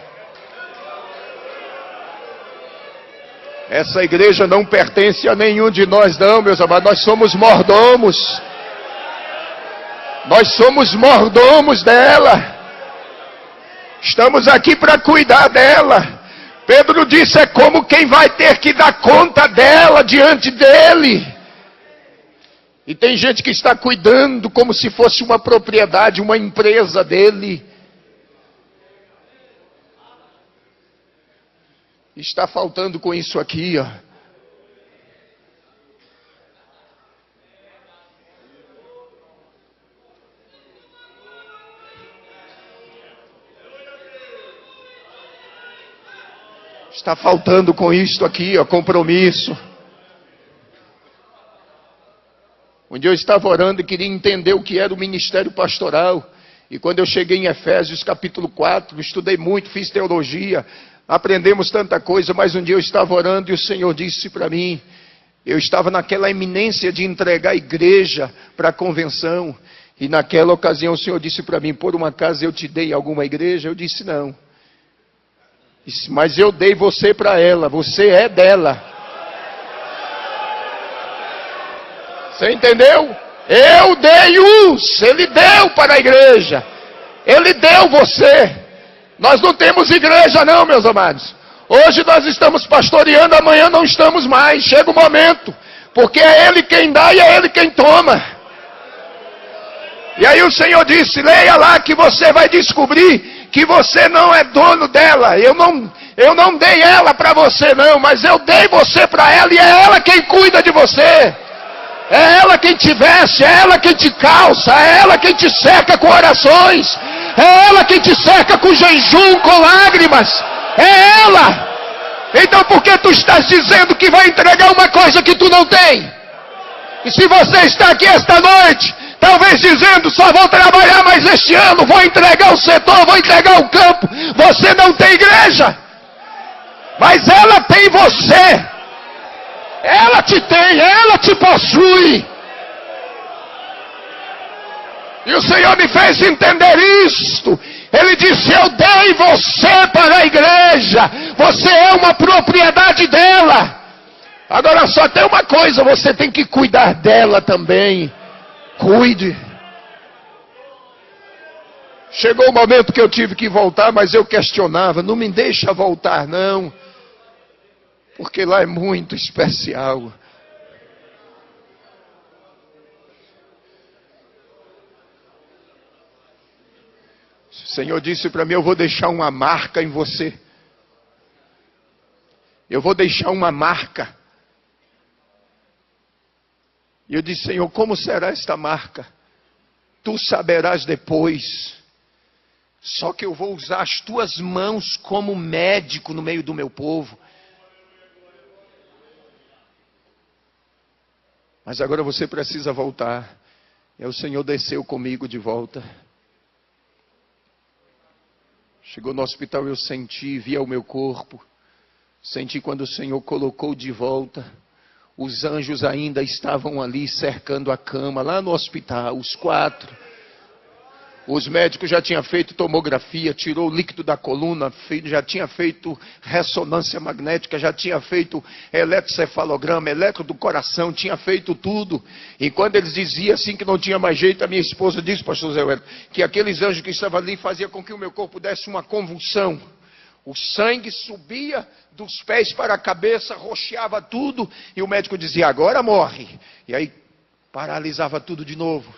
Essa igreja não pertence a nenhum de nós, não, meus amados. Nós somos mordomos. Nós somos mordomos dela. Estamos aqui para cuidar dela. Pedro disse: é como quem vai ter que dar conta dela diante dele. E tem gente que está cuidando como se fosse uma propriedade, uma empresa dele. Está faltando com isso aqui, ó. Está faltando com isto aqui, ó, compromisso. Um dia eu estava orando e queria entender o que era o ministério pastoral. E quando eu cheguei em Efésios capítulo 4, estudei muito, fiz teologia, aprendemos tanta coisa, mas um dia eu estava orando e o Senhor disse para mim, eu estava naquela iminência de entregar a igreja para a convenção, e naquela ocasião o Senhor disse para mim: por uma acaso eu te dei alguma igreja? Eu disse: não. Disse: mas eu dei você para ela, você é dela. Você entendeu? Eu dei uns, Ele deu para a igreja. Ele deu você. Nós não temos igreja não, meus amados. Hoje nós estamos pastoreando, amanhã não estamos mais. Chega o momento, porque é Ele quem dá e é Ele quem toma. E aí o Senhor disse, leia lá que você vai descobrir que você não é dono dela. Eu não dei ela para você não, mas eu dei você para ela e é ela quem cuida de você. É ela quem te veste, é ela quem te calça, é ela quem te cerca com orações, é ela quem te cerca com jejum, com lágrimas, é ela. Então por que tu estás dizendo que vai entregar uma coisa que tu não tem? E se você está aqui esta noite, talvez dizendo, só vou trabalhar mais este ano, vou entregar o setor, vou entregar o campo, você não tem igreja, mas ela tem você. Ela te tem, ela te possui. E o Senhor me fez entender isto. Ele disse, eu dei você para a igreja. Você é uma propriedade dela. Agora só tem uma coisa, você tem que cuidar dela também. Cuide. Chegou o momento que eu tive que voltar, mas eu questionava, não me deixa voltar não. Porque lá é muito especial. O Senhor disse para mim, eu vou deixar uma marca em você. Eu vou deixar uma marca. E eu disse, Senhor, como será esta marca? Tu saberás depois. Só que eu vou usar as tuas mãos como médico no meio do meu povo. Mas agora você precisa voltar. E o Senhor desceu comigo de volta. Chegou no hospital, eu senti, via o meu corpo. Senti quando o Senhor colocou de volta. Os anjos ainda estavam ali cercando a cama, lá no hospital, os 4. Os médicos já tinham feito tomografia, tirou o líquido da coluna, já tinha feito ressonância magnética, já tinha feito eletrocefalograma, eletro do coração, tinha feito tudo. E quando eles diziam assim que não tinha mais jeito, a minha esposa disse, pastor Zé Wellington, que aqueles anjos que estavam ali faziam com que o meu corpo desse uma convulsão. O sangue subia dos pés para a cabeça, roxeava tudo, e o médico dizia, agora morre. E aí paralisava tudo de novo.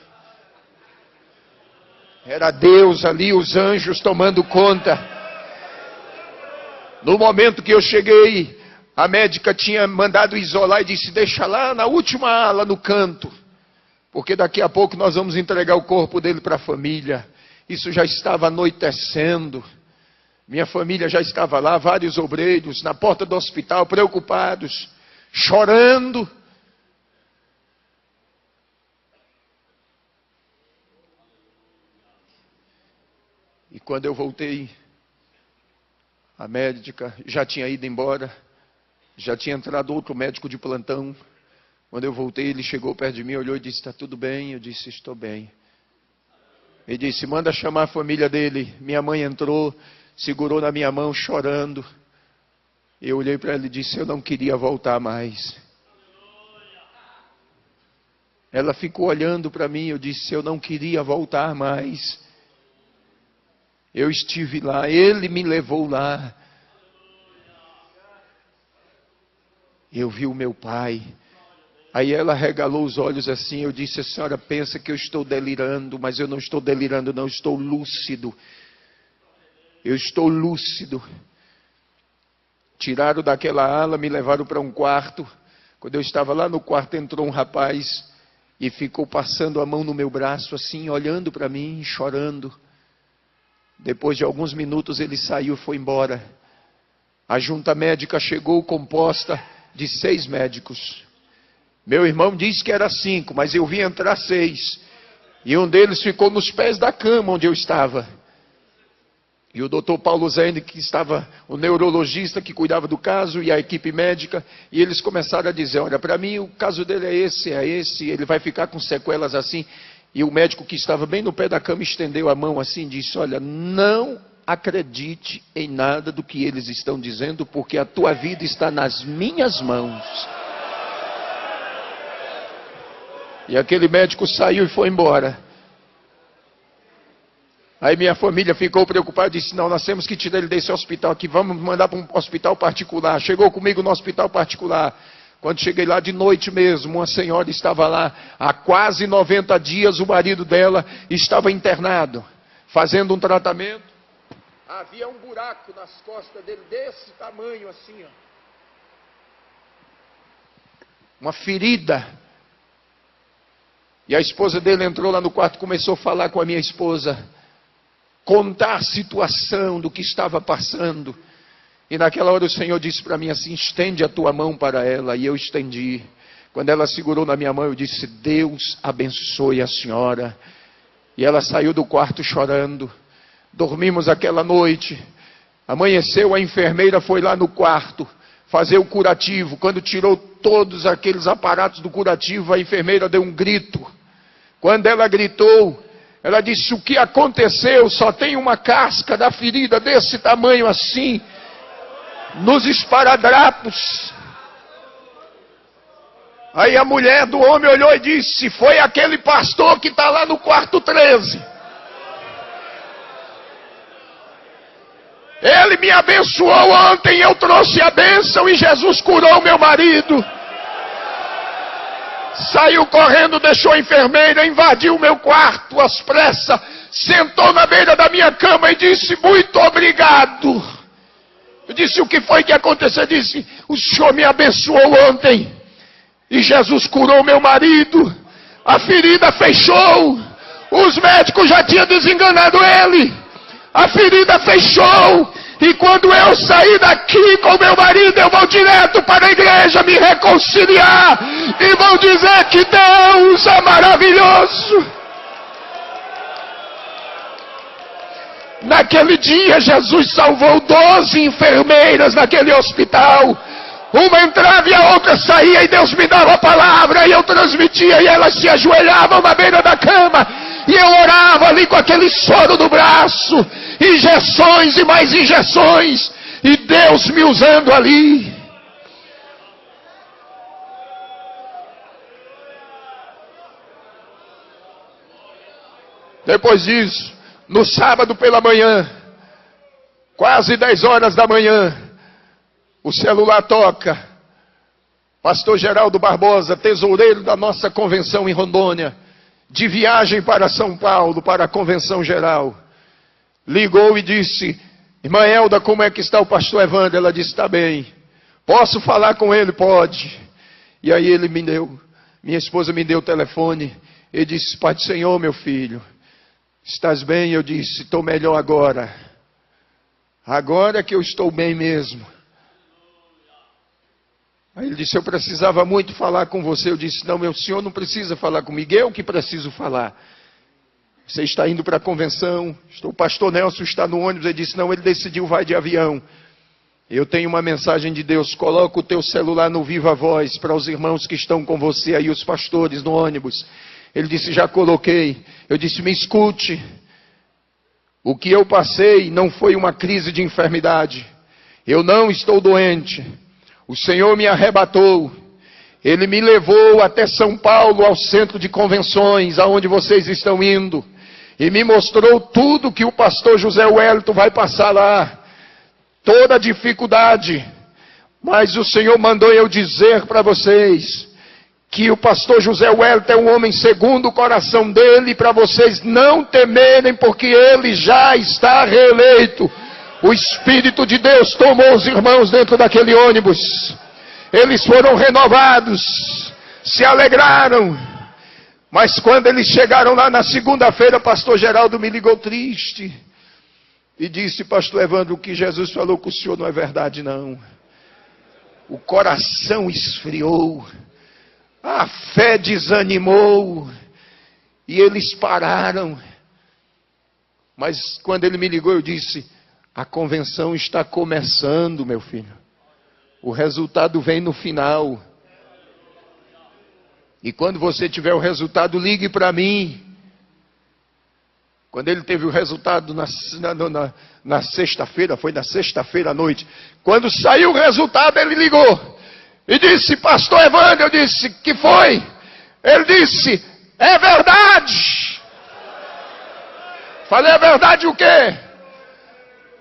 Era Deus ali, os anjos tomando conta. No momento que eu cheguei, a médica tinha mandado isolar e disse, deixa lá na última ala, no canto. Porque daqui a pouco nós vamos entregar o corpo dele para a família. Isso já estava anoitecendo. Minha família já estava lá, vários obreiros, na porta do hospital, preocupados, chorando. E quando eu voltei, a médica já tinha ido embora, já tinha entrado outro médico de plantão. Quando eu voltei, ele chegou perto de mim, olhou e disse, está tudo bem? Eu disse, estou bem. Ele disse, manda chamar a família dele. Minha mãe entrou, segurou na minha mão, chorando. Eu olhei para ela e disse, eu não queria voltar mais. Ela ficou olhando para mim, eu disse, eu não queria voltar mais. Eu estive lá, Ele me levou lá. Eu vi o meu pai. Aí ela regalou os olhos assim, eu disse, a senhora pensa que eu estou delirando, mas eu não estou delirando, não, estou lúcido. Eu estou lúcido. Tiraram daquela ala, me levaram para um quarto. Quando eu estava lá no quarto, entrou um rapaz e ficou passando a mão no meu braço assim, olhando para mim, chorando. Depois de alguns minutos ele saiu e foi embora. A junta médica chegou composta de 6 médicos. Meu irmão disse que era 5, mas eu vi entrar 6. E um deles ficou nos pés da cama onde eu estava. E o doutor Paulo Zene, que estava, o neurologista que cuidava do caso, e a equipe médica, e eles começaram a dizer, olha, para mim o caso dele é esse, ele vai ficar com sequelas assim. E o médico que estava bem no pé da cama estendeu a mão assim e disse, olha, não acredite em nada do que eles estão dizendo, porque a tua vida está nas minhas mãos. E aquele médico saiu e foi embora. Aí minha família ficou preocupada e disse, não, nós temos que tirar ele desse hospital aqui, vamos mandar para um hospital particular. Chegou comigo no hospital particular. Quando cheguei lá de noite mesmo, uma senhora estava lá, há quase 90 dias o marido dela estava internado, fazendo um tratamento. Havia um buraco nas costas dele, desse tamanho assim, ó. Uma ferida. E a esposa dele entrou lá no quarto, começou a falar com a minha esposa, contar a situação do que estava passando. E naquela hora o Senhor disse para mim assim, estende a tua mão para ela. E eu estendi. Quando ela segurou na minha mão, eu disse, Deus abençoe a senhora. E ela saiu do quarto chorando. Dormimos aquela noite. Amanheceu, a enfermeira foi lá no quarto fazer o curativo. Quando tirou todos aqueles aparatos do curativo, a enfermeira deu um grito. Quando ela gritou, ela disse, o que aconteceu? Só tem uma casca da ferida desse tamanho assim, nos esparadrapos. Aí a mulher do homem olhou e disse, foi aquele pastor que está lá no quarto 13. Ele me abençoou ontem, eu trouxe a bênção e Jesus curou meu marido. Saiu correndo, deixou a enfermeira, invadiu o meu quarto às pressas, sentou na beira da minha cama e disse, muito obrigado. Eu disse, o que foi que aconteceu? Eu disse, o Senhor me abençoou ontem e Jesus curou meu marido. A ferida fechou. Os médicos já tinham desenganado ele. A ferida fechou. E quando eu sair daqui com meu marido, eu vou direto para a igreja me reconciliar. E vou dizer que Deus é maravilhoso. Naquele dia, Jesus salvou 12 enfermeiras naquele hospital. Uma entrava e a outra saía e Deus me dava a palavra e eu transmitia e elas se ajoelhavam na beira da cama. E eu orava ali com aquele soro no braço, injeções e mais injeções, e Deus me usando ali. Depois disso, no sábado pela manhã, quase 10 horas da manhã, o celular toca. Pastor Geraldo Barbosa, tesoureiro da nossa convenção em Rondônia, de viagem para São Paulo, para a convenção geral, ligou e disse, irmã Elda, como é que está o pastor Evandro? Ela disse, está bem. Posso falar com ele? Pode. E aí ele me deu, minha esposa me deu o telefone, e disse, Pai do Senhor, meu filho, estás bem? Eu disse, estou melhor agora. Agora que eu estou bem mesmo. Aí ele disse, eu precisava muito falar com você. Eu disse, não, meu senhor não precisa falar comigo, eu que preciso falar. Você está indo para a convenção, o pastor Nelson está no ônibus. Ele disse, não, ele decidiu, vai de avião. Eu tenho uma mensagem de Deus, coloca o teu celular no Viva Voz para os irmãos que estão com você aí, os pastores no ônibus. Ele disse, já coloquei. Eu disse, me escute. O que eu passei não foi uma crise de enfermidade. Eu não estou doente. O Senhor me arrebatou. Ele me levou até São Paulo, ao centro de convenções, aonde vocês estão indo. E me mostrou tudo que o pastor José Wellington vai passar lá. Toda a dificuldade. Mas o Senhor mandou eu dizer para vocês que o pastor José Wellington é um homem segundo o coração dele, para vocês não temerem, porque ele já está reeleito. O Espírito de Deus tomou os irmãos dentro daquele ônibus. Eles foram renovados, se alegraram. Mas quando eles chegaram lá na segunda-feira, pastor Geraldo me ligou triste e disse, pastor Evandro, o que Jesus falou com o senhor não é verdade não. O coração esfriou, a fé desanimou e eles pararam. Mas quando ele me ligou, eu disse, a convenção está começando, meu filho. O resultado vem no final. E quando você tiver o resultado, ligue para mim. Quando ele teve o resultado na sexta-feira, foi na sexta-feira à noite. Quando saiu o resultado, ele ligou. E disse, pastor Evandro, eu disse, que foi? Ele disse: é verdade. Falei: é verdade o quê?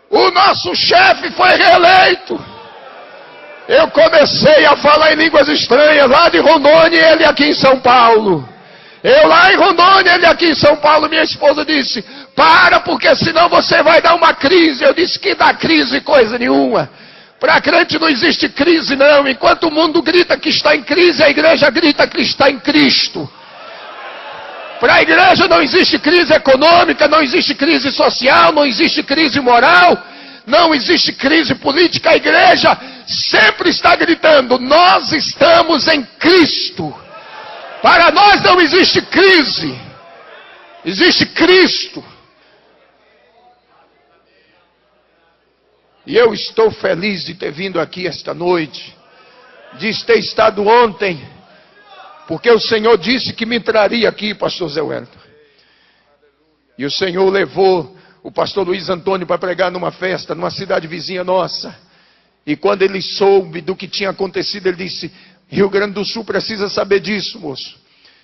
O nosso chefe foi reeleito. Eu comecei a falar em línguas estranhas lá de Rondônia e ele aqui em São Paulo. Eu lá em Rondônia, ele aqui em São Paulo. Minha esposa disse: para, porque senão você vai dar uma crise. Eu disse: que dá crise coisa nenhuma. Para crente não existe crise não. Enquanto o mundo grita que está em crise, a igreja grita que está em Cristo. Para a igreja não existe crise econômica, não existe crise social, não existe crise moral, não existe crise política. A igreja sempre está gritando: nós estamos em Cristo. Para nós não existe crise, existe Cristo. E eu estou feliz de ter vindo aqui esta noite, de ter estado ontem, porque o Senhor disse que me traria aqui, pastor Zé Wellington. E o Senhor levou o pastor Luiz Antônio para pregar numa festa, numa cidade vizinha nossa. E quando ele soube do que tinha acontecido, ele disse: Rio Grande do Sul precisa saber disso, moço.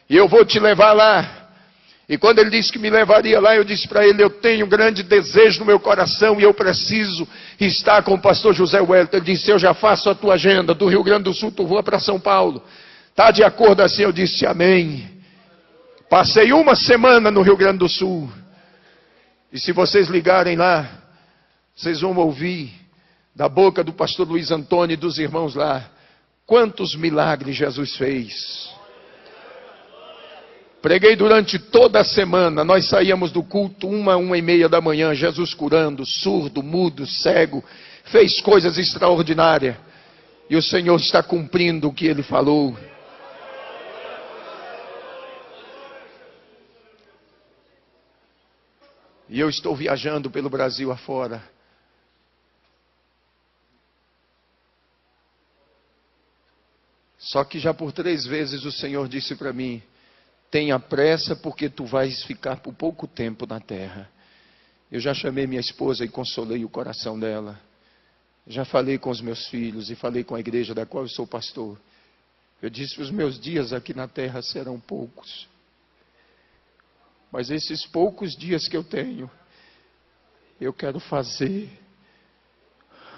E eu vou te levar lá. E quando ele disse que me levaria lá, eu disse para ele: eu tenho um grande desejo no meu coração e eu preciso estar com o pastor José Wellington. Ele disse: eu já faço a tua agenda, do Rio Grande do Sul tu voa para São Paulo. Está de acordo assim? Eu disse: amém. Passei uma semana no Rio Grande do Sul. E se vocês ligarem lá, vocês vão ouvir da boca do pastor Luiz Antônio e dos irmãos lá quantos milagres Jesus fez. Preguei durante toda a semana. Nós saíamos do culto 1h30 da manhã, Jesus curando, surdo, mudo, cego, fez coisas extraordinárias. E o Senhor está cumprindo o que Ele falou. E eu estou viajando pelo Brasil afora. Só que já por 3 vezes o Senhor disse para mim: tenha pressa, porque tu vais ficar por pouco tempo na terra. Eu já chamei minha esposa e consolei o coração dela. Já falei com os meus filhos e falei com a igreja da qual eu sou pastor. Eu disse: os meus dias aqui na terra serão poucos. Mas esses poucos dias que eu tenho, eu quero fazer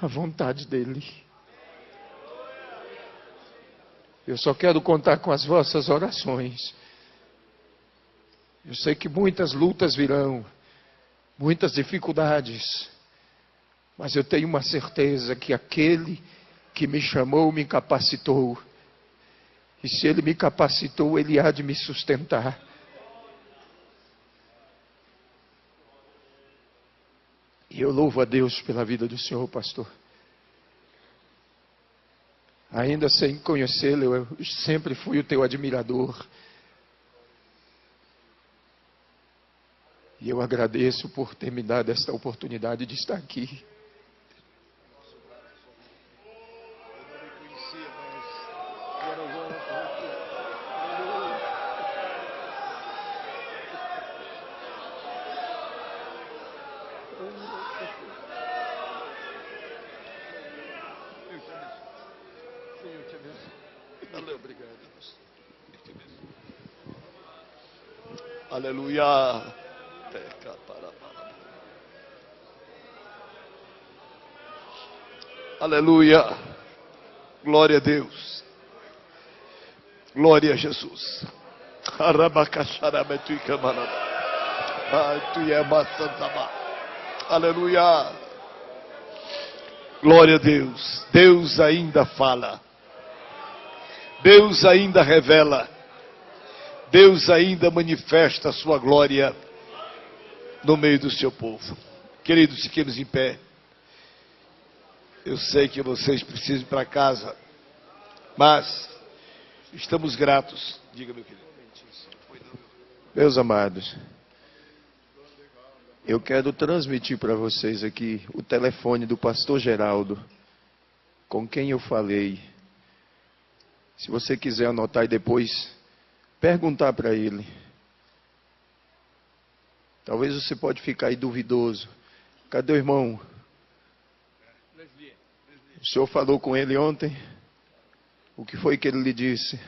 a vontade dEle. Eu só quero contar com as vossas orações. Eu sei que muitas lutas virão, muitas dificuldades, mas eu tenho uma certeza que aquele que me chamou me capacitou. E se Ele me capacitou, Ele há de me sustentar. E eu louvo a Deus pela vida do Senhor, pastor. Ainda sem conhecê-lo, eu sempre fui o teu admirador. E eu agradeço por ter me dado esta oportunidade de estar aqui. Aleluia. Aleluia. Glória a Deus. Glória a Jesus. Aleluia. Glória a Deus. Deus ainda fala. Deus ainda revela. Deus ainda manifesta a sua glória no meio do seu povo. Queridos, fiquemos em pé. Eu sei que vocês precisam ir para casa, mas estamos gratos. Diga, meu querido. Meus amados, eu quero transmitir para vocês aqui o telefone do pastor Geraldo, com quem eu falei. Se você quiser anotar e depois perguntar para ele. Talvez você pode ficar aí duvidoso. Cadê o irmão? O senhor falou com ele ontem? O que foi que ele lhe disse?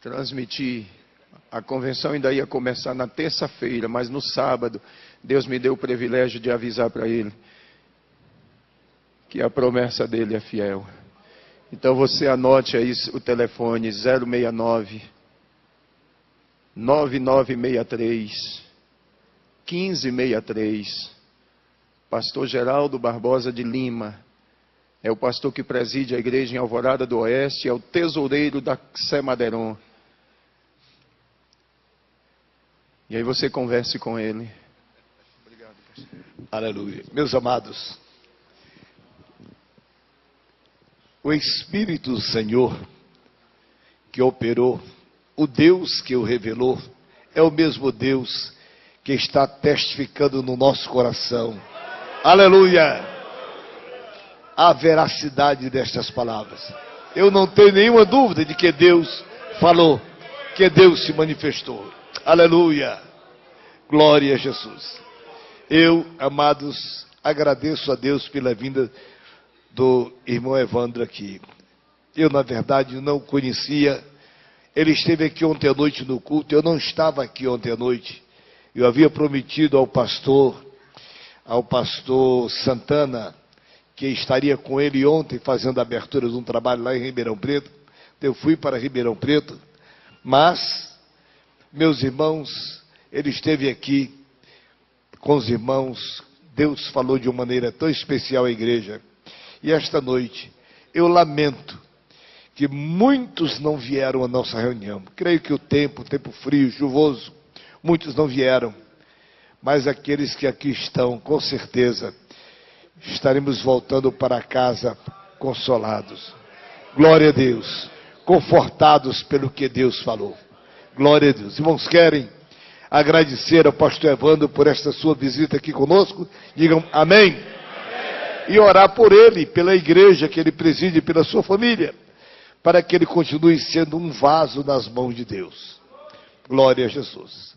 transmitir. A convenção ainda ia começar na terça-feira, mas no sábado, Deus me deu o privilégio de avisar para ele que a promessa dele é fiel. Então você anote aí o telefone 069 9963 1563. Pastor Geraldo Barbosa de Lima. É o pastor que preside a igreja em Alvorada do Oeste, é o tesoureiro da Sé Madeiron. E aí você converse com ele. Obrigado, pastor. Aleluia. Meus amados, o Espírito do Senhor que operou, o Deus que o revelou, é o mesmo Deus que está testificando no nosso coração. Aleluia! A veracidade destas palavras. Eu não tenho nenhuma dúvida de que Deus falou, que Deus se manifestou. Aleluia! Glória a Jesus. Eu, amados, agradeço a Deus pela vinda do irmão Evandro aqui. Eu, na verdade, não o conhecia. Ele esteve aqui ontem à noite no culto. Eu não estava aqui ontem à noite. Eu havia prometido ao pastor Santana, que estaria com ele ontem fazendo a abertura de um trabalho lá em Ribeirão Preto. Eu fui para Ribeirão Preto, mas, meus irmãos, ele esteve aqui com os irmãos. Deus falou de uma maneira tão especial à igreja. E esta noite, eu lamento que muitos não vieram à nossa reunião. Creio que o tempo frio, chuvoso, muitos não vieram. Mas aqueles que aqui estão, com certeza, estaremos voltando para casa consolados. Glória a Deus. Confortados pelo que Deus falou. Glória a Deus. Irmãos, querem agradecer ao pastor Evandro por esta sua visita aqui conosco? Digam amém. Amém. E orar por ele, pela igreja que ele preside, pela sua família, para que ele continue sendo um vaso nas mãos de Deus. Glória a Jesus.